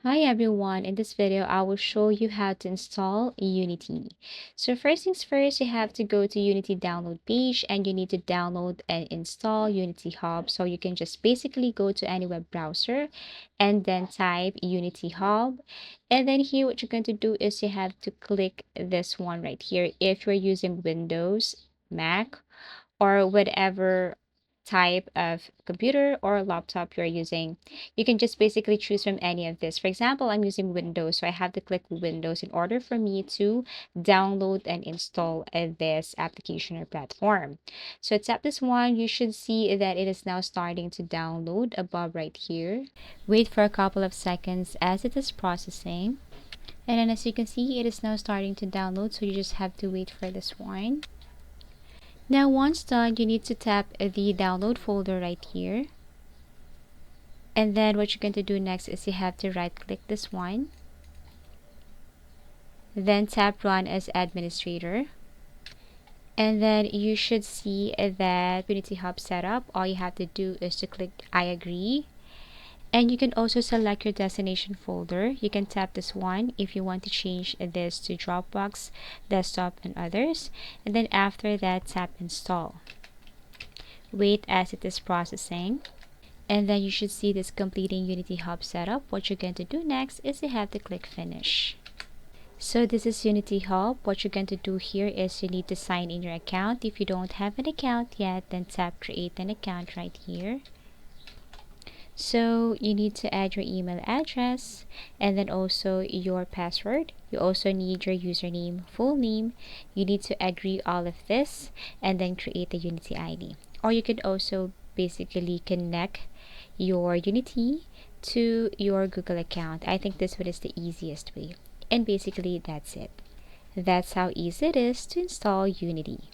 Hi everyone, in this video I will show you how to install Unity. So first things first, you have to go to Unity download page and you need to download and install Unity Hub. So you can just basically go to any web browser and then type Unity Hub. And then here what you're going to do is you have to click this one right here if you're using Windows, Mac, or whatever type of computer or laptop you're using. You can just basically choose from any of this. For example, I'm using Windows, so I have to click Windows in order for me to download and install this application or platform. So tap this one, you should see that it is now starting to download above right here. Wait for a couple of seconds as it is processing. And then as you can see, it is now starting to download, so you just have to wait for this one. Now once done, you need to tap the download folder right here. And then what you're going to do next is you have to right click this one. Then tap run as administrator. And then you should see that Unity Hub setup. All you have to do is to click I agree. And you can also select your destination folder. You can tap this one if you want to change this to Dropbox, desktop, and others. And then after that, tap install. Wait as it is processing. And then you should see this completing Unity Hub setup. What you're going to do next is you have to click finish. So this is Unity Hub. What you're going to do here is you need to sign in your account. If you don't have an account yet, then tap create an account right here. So you need to add your email address and then also your password. You also need your username, full name. You need to agree all of this and then create the Unity ID. Or you could also basically connect your Unity to your Google account. I think this one is the easiest way. And basically that's it. That's how easy it is to install Unity.